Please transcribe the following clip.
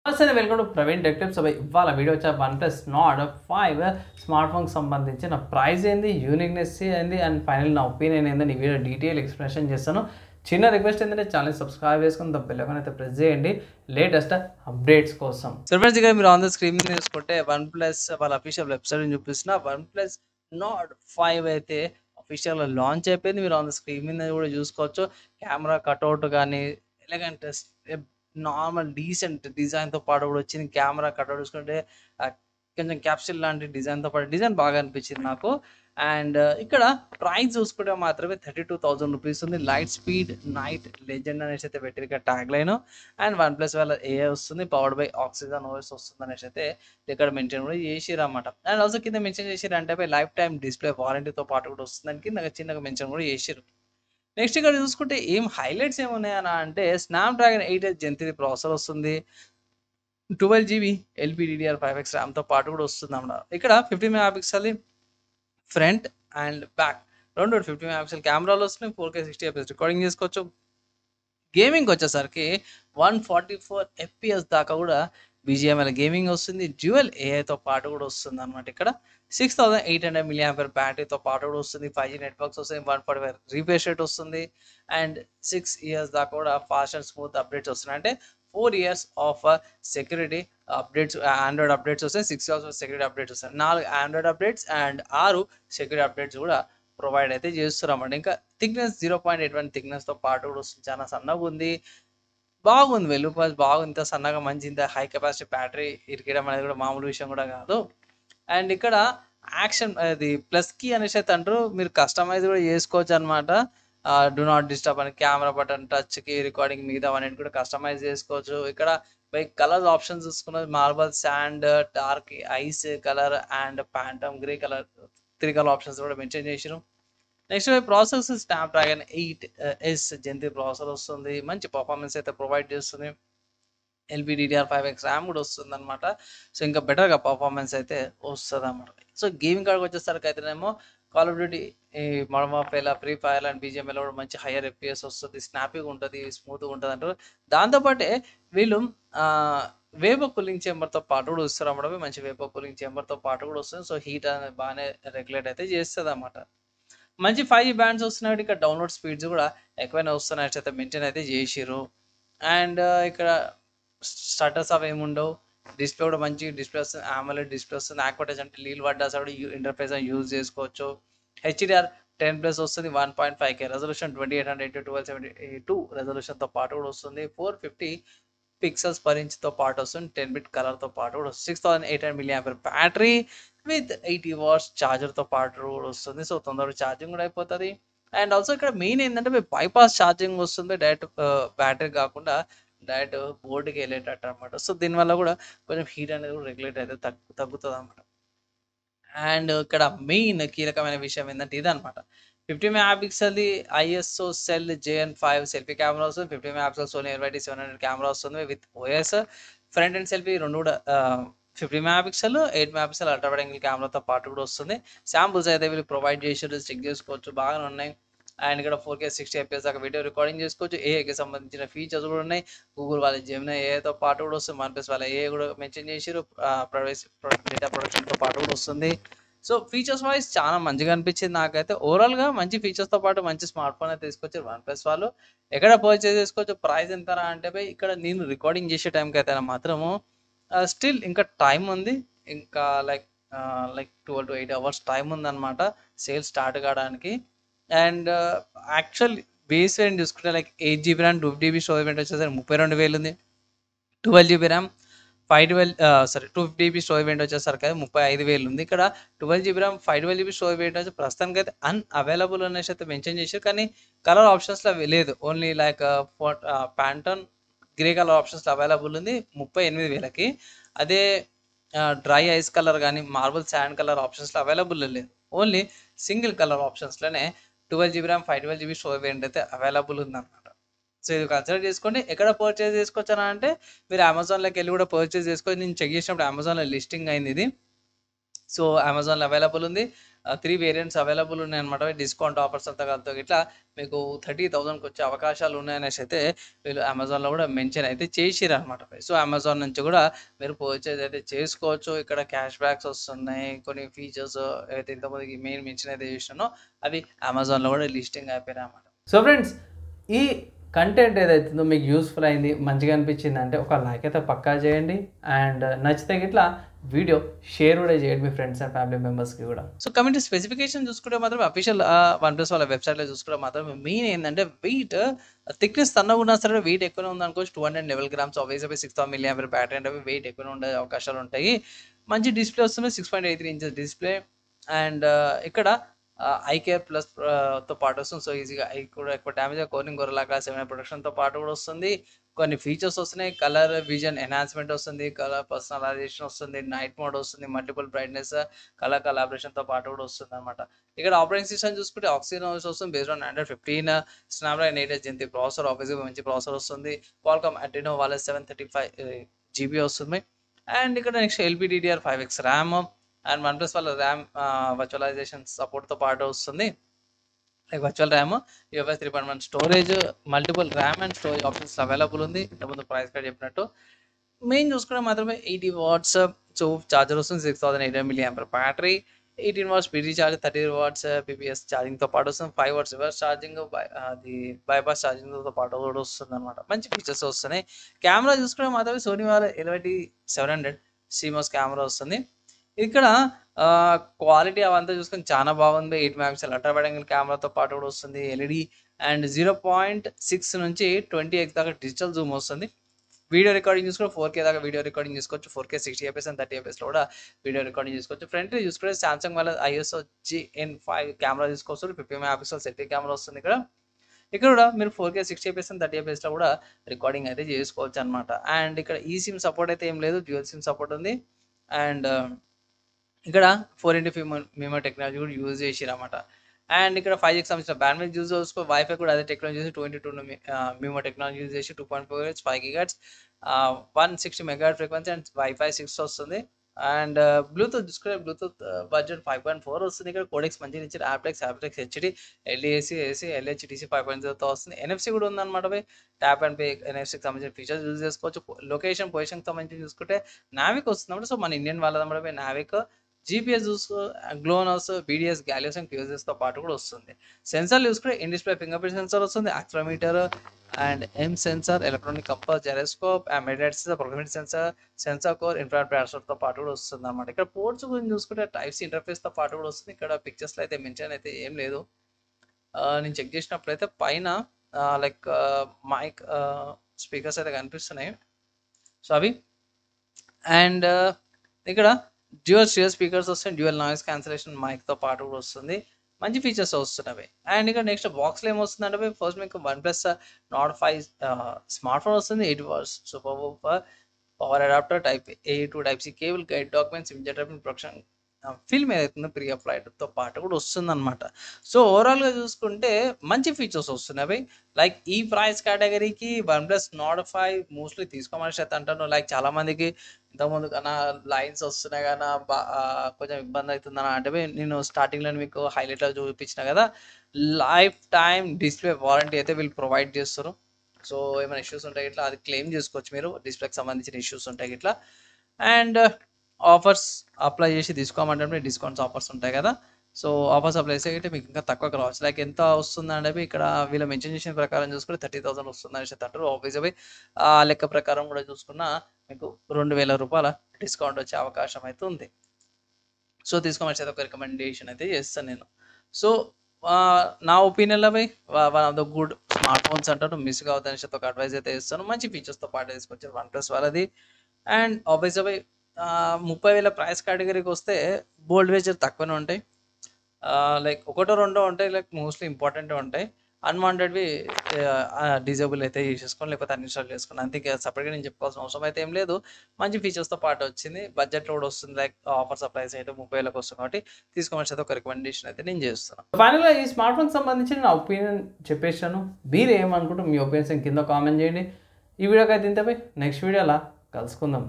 నమస్తే welcome to Praveen tech tips. ఇవాళ video వచ్చా వన్ ప్లస్ నాట్ 5 స్మార్ట్ ఫోన్కి సంబంధించిన ప్రైస్ ఏంది, యూనిక్నెస్ ఏంది అండ్ ఫైనల్ నా ఒపీనియన్ ఏందని ఈ వీడియో డీటెయిల్ ఎక్స్ప్లెనేషన్ చేస్తాను. చిన్న రిక్వెస్ట్ ఏంటంటే ఛానల్ సబ్స్క్రైబ్ చేసుకుని బెల్ ఐకాన్ అయితే ప్రెస్ చేయండి లేటెస్ట్ అప్డేట్స్ కోసం. సో ఫ్రెండ్స్, ఇక్కడ మీరు ఆన్ ద స్క్రీన్ మీద చూసుకుంటే వన్ ప్లస్ వాళ్ళ అఫీషియల్ వెబ్సైట్ చూపిస్తున్న వన్ ప్లస్ నాట్ 5 అయితే అఫీషియల్గా లాంచ్ అయిపోయింది. మీరు ఆన్ ద స్క్రీన్ మీద కూడా చూసుకోవచ్చు. కెమెరా కట్అవుట్ కానీ ఎలగంట్ నార్మల్ డీసెంట్ డిజైన్తో పాటు కూడా వచ్చింది. కెమెరా కట్అవుట్ చూసుకుంటే కొంచెం క్యాప్సిల్ లాంటి డిజైన్తో పాటు డిజైన్ బాగా అనిపించింది నాకు. అండ్ ఇక్కడ ప్రైస్ చూసుకుంటే మాత్రమే 32,000 రూపీస్ ఉంది. లైట్ స్పీడ్ నైట్ లెజెండ్ అనేసి అయితే పెట్టారు ఇక్కడ tag line. And one plus వాళ్ళ ఏఐ వస్తుంది, పవర్డ్ బై ఆక్సిజన్ ఓఎస్ వస్తుంది అనేసి అయితే ఇక్కడ మెన్షన్ కూడా చేసిరు అన్నమాట. అండ్ ఆల్సో కింద మెన్షన్ చేసిరు అంటే లైఫ్ టైమ్ డిస్ప్లే వారంటీతో పాటు కూడా వస్తుందని కింద చిన్నగా మెన్షన్ కూడా చేసిరు. నెక్స్ట్ ఇక్కడ చూసుకుంటే ఏం హైలైట్స్ ఏమున్నాయని అంటే స్నాప్డ్రాగన్ 8 Gen 3 ప్రాసెసర్ వస్తుంది, 12 GB LPDDR5X ర్యామ్తో పాటు కూడా వస్తుంది అన్నమాట. ఇక్కడ 50 మెగాపిక్సెల్ ఫ్రంట్ అండ్ బ్యాక్ రెండు 50 మెగాపిక్సెల్ కెమెరాలు వస్తున్నాయి. 4K 60fps రికార్డింగ్ చేసుకోవచ్చు. గేమింగ్ వచ్చేసరికి 144 FPS దాకా కూడా BGMI గేమింగ్ వస్తుంది. డ్యూయల్ ఏఐతో పాటు కూడా వస్తుంది అనమాట. ఇక్కడ 6800 mAh బ్యాటరీతో పాటు కూడా వస్తుంది. 5G నెట్వర్క్స్ వస్తుంది, 145 రీఫ్రెష్ రేట్ వస్తుంది. అండ్ 6 ఇయర్స్ దాకా కూడా ఫాస్ట్ అండ్ స్మూత్ అప్డేట్స్ వస్తున్నాయి. అంటే 4 years of security updates, Android updates వస్తాయి. 6 years ఆఫ్ సెక్యూరిటీ అప్డేట్స్ వస్తాయి. 4 Android updates and 6 security updates కూడా ప్రొవైడ్ అయితే చేస్తున్నామండి. ఇంకా థిక్నెస్ 0.81 థిక్నెస్తో పాటు కూడా వస్తుంది. చాలా సన్నగా ఉంది, బాగుంది. వెలుపల బాగుంది. ఇంత సన్నగా మంచి ఇంత హై కెపాసిటీ బ్యాటరీ ఇరికేయడం అనేది కూడా మామూలు విషయం కూడా కాదు. అండ్ ఇక్కడ యాక్షన్ అది ప్లస్ కీ అనేసి అయితే అంటారు, మీరు కస్టమైజ్ కూడా చేసుకోవచ్చు అనమాట. డూ నాట్ డిస్టర్బ్ అని కెమెరా బటన్, టచ్ కి, రికార్డింగ్ మిగతా అనేది కూడా కస్టమైజ్ చేసుకోవచ్చు. ఇక్కడ బై కలర్ ఆప్షన్స్ చూసుకున్నది marble sand, dark ice colour and phantom grey colour 3 colour options కూడా మెన్షన్ చేసిరు. Next process Snapdragon 8S Gen 3 processor వస్తుంది. మంచి పర్ఫార్మెన్స్ అయితే ప్రొవైడ్ చేస్తుంది. LPDDR5X ర్యామ్ కూడా వస్తుంది అనమాట. సో ఇంకా బెటర్గా పర్ఫార్మెన్స్ అయితే వస్తుంది అన్నమాట. సో గేమింగ్ కార్డ్కి వచ్చేసరికి అయితేనేమో కాల్ ఆఫ్ డ్యూటీ, ఈ modern warfare, free fire and BGMI కూడా మంచి హయ్యర్ FPS వస్తుంది, స్నాపీగా ఉంటుంది, స్మూత్గా ఉంటుంది అంటారు. దాంతోపాటే వీళ్ళు వేపో కూలింగ్ చేంబర్తో పాటు కూడా వస్తారు అన్నమాట. మంచి వేపో కూలింగ్ చేంబర్తో పాటు కూడా వస్తుంది. సో హీట్ అనేది బాగానే రెగ్యులేట్ అయితే చేస్తుంది అన్నమాట. మంచి 5G బ్యాండ్స్ వస్తున్నాయి. ఇక్కడ డౌన్లోడ్ స్పీడ్స్ కూడా ఎక్కువైనా వస్తున్నాయి అయితే మెయింటైన్ అయితే చేసిర్రు. అండ్ ఇక్కడ స్టార్టర్స్ అవి ఏముండవు. డిస్ప్లే కూడా మంచి డిస్ప్లే వస్తుంది, AMOLED డిస్ప్లే వస్తుంది. యాక్వటేజ్ అంటే నీళ్ళు పడ్డా కూడా ఇంటర్ఫేస్ యూజ్ చేసుకోవచ్చు. HDR10+ వస్తుంది, 1.5K రెజల్యూషన్, 2800x1272 రెజల్యూషన్తో పాటు కూడా వస్తుంది. 450 పిక్సెల్స్ పర్ ఇంచ్తో పాటు వస్తుంది. 10-bit కలర్తో పాటు కూడా వస్తుంది. 6800 mAh బ్యాటరీ విత్ 80 watts ఛార్జర్తో పాటు కూడా వస్తుంది. సో తొందరగా ఛార్జింగ్ కూడా అయిపోతుంది. అండ్ ఆల్సో ఇక్కడ మెయిన్ ఏంటంటే బైపాస్ ఛార్జింగ్ వస్తుంది. డైరెక్ట్ బ్యాటరీ కాకుండా డైరెక్ట్ బోర్డుకి వెళ్ళేటట్టు అనమాట. సో దీనివల్ల కూడా కొంచెం హీట్ అనేది కూడా రెగ్యులేట్ అయితే తగ్గుతుంది అనమాట. అండ్ ఇక్కడ మెయిన్ కీలకమైన విషయం ఏంటంటే ఇదనమాట. 50 మెగాపిక్సెల్ది ISO cell JN5 selfie camera వస్తుంది. 50 మెగాపిక్సెల్ సోనీ LYT700 కెమెరా వస్తుంది with OS. Front and selfie రెండు కూడా 50 megapixel, 8 megapixel ultra wide angle కెమెరాతో పాటు కూడా వస్తుంది. శాంపుల్స్ అయితే వీళ్ళు ప్రొవైడ్ చేసారు, చెక్ చేసుకోవచ్చు, బాగానే ఉన్నాయి. అండ్ ఇక్కడ 4K 60fps దాకా వీడియో రికార్డింగ్ చేసుకోవచ్చు. ఏఐకి సంబంధించిన ఫీచర్స్ కూడా ఉన్నాయి. గూగుల్ వాళ్ళ జెమినీ ఏఐతో పాటు కూడా వస్తుంది. వన్ ప్లస్ వాళ్ళ ఏఐ కూడా మెన్షన్ చేసారు. ప్రైవసీ డేటా ప్రొటెక్షన్తో పాటు కూడా వస్తుంది. సో ఫీచర్స్ వైజ్ చాలా మంచిగా అనిపించింది నాకైతే. ఓవరాల్గా మంచి ఫీచర్స్తో పాటు మంచి స్మార్ట్ ఫోన్ అయితే తీసుకొచ్చారు వన్ ప్లస్ వాళ్ళు. ఎక్కడ పర్చేస్ చేసుకోవచ్చు, ప్రైస్ ఎంత అంటే ఇక్కడ నేను రికార్డింగ్ చేసే టైంకి అయితే మాత్రము స్టిల్ ఇంకా టైం ఉంది. ఇంకా లైక్ 12 to 8 hours టైం ఉందన్నమాట సేల్ స్టార్ట్ కావడానికి. అండ్ యాక్చువల్ బేస్ వేరియంట్ చూసుకుంటే 8GB RAM, 2GB storage variant వచ్చేసరికి 32,000 ఉంది. 12GB RAM 250GB storage variant వచ్చేసరికి 35,000 ఉంది. ఇక్కడ 12GB RAM 512GB storage variant వచ్చి ప్రస్తుతానికి అయితే అన్అవైలబుల్ అనేసి అయితే మెన్షన్ చేశారు. కానీ కలర్ ఆప్షన్స్లో లేదు. ఓన్లీ ప్యాంటన్ గ్రే కలర్ ఆప్షన్స్లో అవైలబుల్ ఉంది 38,000కి. అదే డ్రై ఐస్ కలర్ కానీ మార్బుల్ శాండ్ కలర్ ఆప్షన్స్లో అవైలబుల్ లేదు. ఓన్లీ సింగిల్ కలర్ ఆప్షన్స్లోనే 12GB RAM 512GB storage variant అయితే అవైలబుల్ ఉందన్నమాట. సో ఇది కన్సిడర్ చేసుకోండి. ఎక్కడ పర్చేస్ చేసుకోవచ్చా అంటే మీరు అమెజాన్లోకి వెళ్ళి కూడా పర్చేస్ చేసుకోవచ్చు. నేను చెక్ చేసినప్పుడు అమెజాన్లో లిస్టింగ్ అయింది ఇది. సో అమెజాన్లో అవైలబుల్ ఉంది. 3 వేరియంట్స్ అవైలబుల్ ఉన్నాయన్నమాట. డిస్కౌంట్ ఆఫర్స్ అంతా కలితో ఇట్లా మీకు 30,000కి వచ్చే అవకాశాలు ఉన్నాయనేసి అయితే వీళ్ళు అమెజాన్లో కూడా మెన్షన్ అయితే చేసిరనమాట. సో అమెజాన్ నుంచి కూడా మీరు పర్చేజ్ అయితే చేసుకోవచ్చు. ఇక్కడ క్యాష్ బ్యాక్స్ వస్తున్నాయి, కొన్ని ఫీచర్స్ అయితే ఇంతమందికి మెయిన్ మెన్షన్ అయితే చేసినానో అవి అమెజాన్లో కూడా లిస్టింగ్ అయిపోయినాయి అన్నమాట. సో ఫ్రెండ్స్, ఈ కంటెంట్ ఏదైతుందో మీకు యూస్ఫుల్ అయింది, మంచిగా అనిపించింది అంటే ఒక లైక్ అయితే పక్కా చేయండి. అండ్ నచ్చితే ఇట్లా వీడియో షేర్ కూడా చేయండి మీ ఫ్రెండ్స్ అండ్ ఫ్యామిలీ మెంబర్స్కి కూడా. సో కమింగ్ స్పెసిఫికేషన్ చూసుకుంటే మాత్రం అఫీషియల్ OnePlus వాళ్ళ వెబ్సైట్లో చూసుకుంటే మాత్రం మెయిన్ ఏంటంటే వెయిట్ థిక్నెస్ తన్నగా ఉన్నా సరే వెయిట్ ఎక్కువనే ఉంది అనుకోవచ్చు. 211 grams ఆబ్వియస్ 6000 mAh బ్యాటరీ అంటే వెయిట్ ఎక్కువనే ఉండే అవకాశాలు ఉంటాయి. మంచి డిస్ప్లే వస్తుంది, 6.83 inches డిస్ప్లే. అండ్ ఇక్కడ ఐకేర్ ప్లస్ తో పాటు వస్తుంది. సో ఈజీగా ఐ కూడా ఎక్కువ డ్యామేజ్ కోరింగ్ గొరిల్లా గ్లాస్ 7 ప్రొటెక్షన్తో పాటు కూడా వస్తుంది. కొన్ని ఫీచర్స్ వస్తున్నాయి, కలర్ విజన్ ఎన్హాన్స్మెంట్ వస్తుంది, కలర్ పర్సనలైజేషన్ వస్తుంది, నైట్ మోడ్ వస్తుంది, మల్టిపుల్ బ్రైట్నెస్, కలర్ కలాబరేషన్తో పాటు కూడా వస్తుంది అనమాట. ఇక్కడ ఆపరేటింగ్ సిస్టమ్ చూసుకుంటే ఆక్సిజన్ వస్తుంది based on Android 15 Snapdragon 8 Gen 3 processor, ఆబ్వియస్గా మంచి ప్రాసెసర్ వస్తుంది. Qualcomm Adreno వాళ్ళ 735 GB వస్తుంది. అండ్ ఇక్కడ next LPDDR5X RAM and OnePlus వాళ్ళ ర్యామ్ వర్చువలైజేషన్ సపోర్ట్తో పాటు వస్తుంది. Like virtual RAM, UFS 3.1 storage, multiple RAM and storage options available ఉంది. ఇంతకుముందు ప్రైస్ కార్డ్ చెప్పినట్టు మెయిన్ చూసుకుంటే మాత్రమే 80 watts సో చార్జర్ వస్తుంది, 6800 mAh battery, 18 watts PT charge, 30 watts PPS ఛార్జింగ్తో పాటు వస్తుంది, 5 watts రివర్స్ ఛార్జింగ్, అది బైపాస్ ఛార్జింగ్తో పాటు కూడా వస్తుంది అనమాట. మంచి ఫీచర్స్ వస్తున్నాయి. కెమెరా చూసుకుంటే మాత్రమే సోనీ వాళ్ళ LYT700 CMOS కెమెరా వస్తుంది. ఇక్కడ క్వాలిటీ అవంతా చూసుకొని చాలా బాగుంది. 8 MP అల్ట్రా వైడ్ యాంగిల్ కెమెరాతో పాటు కూడా వస్తుంది, LED అండ్ 0.6 నుంచి 20x దాకా డిజిటల్ జూమ్ వస్తుంది. వీడియో రికార్డింగ్ చూసుకుంటే 4K దాకా వీడియో రికార్డింగ్ చేసుకోవచ్చు. 4K 60fps అండ్ 30fpsలో కూడా వీడియో రికార్డింగ్ చేసుకోవచ్చు. ఫ్రంట్ చూసుకుంటే సామ్సంగ్ వాళ్ళ ISO GN5 కెమెరా తీసుకోవచ్చు. 50 MP సెల్ఫీ కెమెరా వస్తుంది. ఇక్కడ కూడా మీరు 4K 60fps అండ్ 30fpsలో కూడా రికార్డింగ్ అయితే చేసుకోవచ్చు అనమాట. అండ్ ఇక్కడ ఈ సిమ్ సపోర్ట్ అయితే ఏం లేదు, డ్యూయల్ సిమ్ సపోర్ట్ ఉంది. అండ్ ఇక్కడ 4x టెక్నాలజీ కూడా యూజ్ చేసిరన్నమాట. అండ్ ఇక్కడ 5G సంబంధించిన బ్యాండ్విడ్త్ యూజ్ చేసుకో, వైఫై కూడా అదే టెక్నాలజీ చేసి 22 టెక్నాలజీ యూజ్ చేసి 2.4 GHz 5 GHz 160 MHz frequency and wifi 6 వస్తుంది. అండ్ బ్లూటూత్ చూసుకుంటే బ్లూటూత్ బడ్జెట్ 5.4 వస్తుంది. ఇక్కడ కోడెక్స్ మంచిగా ఇచ్చారు, aptX HD LAC AC LHDC 5.0తో వస్తుంది. NFC కూడా ఉందన్నమాట. ట్యాప్ అండ్ పే NFCకి సంబంధించిన ఫీచర్స్ యూజ్ చేసుకోవచ్చు. లొకేషన్ పొజిషన్కి సంబంధించి చూసుకుంటే నావిక్ వస్తుంది. సో మన ఇండియన్ వాళ్ళదన్నమాట నావిక్, GPS చూసుకో, గ్లోనస్, BDS, గ్యాలియస్ అండ్ క్యూజెస్తో పాటు కూడా వస్తుంది. సెన్సార్ చూసుకుంటే in display fingerprint sensor వస్తుంది, accelerometer and M sensor, electronic compass, gyroscope, మెడిటెక్స్, ప్రోగ్రామింగ్ సెన్సార్ కోర్, ఇన్ఫ్రారెడ్ బ్రాడ్స్తో పాటు కూడా వస్తుంది అనమాట. ఇక్కడ పోర్ట్స్ గురించి చూసుకుంటే Type-C ఇంటర్ఫేస్తో పాటు కూడా వస్తుంది. ఇక్కడ పిక్చర్స్లో అయితే మెన్షన్ అయితే ఏం లేదు. నేను చెక్ చేసినప్పుడు అయితే పైన లైక్ మైక్ స్పీకర్స్ అయితే కనిపిస్తున్నాయి, సో అవి. అండ్ ఇక్కడ డ్యూయల్ స్టీరియో స్పీకర్స్ వస్తాయి, డ్యూయల్ నాయిస్ క్యాన్సిలేషన్ మైక్తో పాటు కూడా వస్తుంది. మంచి ఫీచర్స్ వస్తున్నవి. అండ్ ఇక్కడ నెక్స్ట్ బాక్స్లో ఏమొస్తుందంటే ఫస్ట్ మీకు OnePlus Nord 5 స్మార్ట్ ఫోన్ వస్తుంది. 8 watts super power adapter, Type-A to Type-C cable, guide documents, image production film ఏదైతుందో ప్రీ అప్లైడ్తో పాటు కూడా వస్తుందన్నమాట. సో ఓవరాల్గా చూసుకుంటే మంచి ఫీచర్స్ వస్తున్నవి. లైక్ ఈ ప్రైస్ కేటగిరీకి OnePlus Nord 5 మోస్ట్లీ తీసుకోమని అయితే అంటాను. లైక్ చాలామందికి ఇంతకుముందు కన్నా లైన్స్ వస్తున్నాయి కానీ కొంచెం ఇబ్బంది అవుతుందని అంటే నేను స్టార్టింగ్లో మీకు హైలైట్లో చూపించిన కదా, లైఫ్ టైం డిస్ప్లే వారంటీ అయితే వీళ్ళు ప్రొవైడ్ చేస్తారు. సో ఏమైనా ఇష్యూస్ ఉంటాయి ఇట్లా అది క్లెయిమ్ చేసుకోవచ్చు మీరు, డిస్ప్లేకి సంబంధించిన ఇష్యూస్ ఉంటాయి ఇట్లా. అండ్ ఆఫర్స్ అప్లై చేసి తీసుకోమంటే డిస్కౌంట్స్ ఆఫర్స్ ఉంటాయి కదా, సో ఆఫర్స్ అప్లై చేస్తే మీకు ఇంకా తక్కువకి రావచ్చు. లైక్ ఎంత వస్తుందంటే ఇక్కడ వీళ్ళు మెన్షన్ చేసిన ప్రకారం చూసుకుంటే 30,000 వస్తుందని అంటారు. ఆబ్వియస్గా ఆ లెక్క ప్రకారం కూడా చూసుకున్నా మీకు 2,000 రూపాయల డిస్కౌంట్ వచ్చే అవకాశం అయితే ఉంది. సో తీసుకోమని అయితే ఒక రికమెండేషన్ అయితే చేస్తాను నేను. సో నా ఒపీనియన్లో one of the good smartphones అంటారు, మిస్ కావద్దని ఒక అడ్వైజ్ అయితే ఇస్తాను. మంచి ఫీచర్స్తో పాటు తీసుకొచ్చారు OnePlus వాళ్ళది. అండ్ ఆబ్వియస్గా 30,000 ప్రైస్ కేటగిరీకి వస్తే బోల్డ్ వేజర్ తక్కువనే ఉంటాయి. లైక్ ఒకటో రెండో ఉంటాయి, లైక్ మోస్ట్లీ ఇంపార్టెంట్ ఉంటాయి. అన్వాంటెడ్వి డిజేబుల్ అయితే చేసేసుకోండి, లేకపోతే అన్ఇన్స్టాల్ చేసుకోండి. అంతే, సపరేట్గా నేను చెప్పుకోవాల్సిన అవసరం అయితే ఏం లేదు. మంచి ఫీచర్స్తో పాటు వచ్చింది, బడ్జెట్లో కూడా వస్తుంది. లైక్ ఆఫర్ సప్లైస్ అయితే 30,000 వస్తుంది కాబట్టి తీసుకోమని అయితే ఒక రికమెండేషన్ అయితే నేను చేస్తున్నాను. ఫైనల్గా ఈ స్మార్ట్ ఫోన్కి సంబంధించి నా ఒపీనియన్ చెప్పేసాను. మీరు ఏమనుకుంటారు, మీ ఒపీనియన్స్ కింద కామెంట్ చేయండి. ఈ వీడియోకి అయితే ఇంతపై నెక్స్ట్ వీడియోలా కలుసుకుందాం.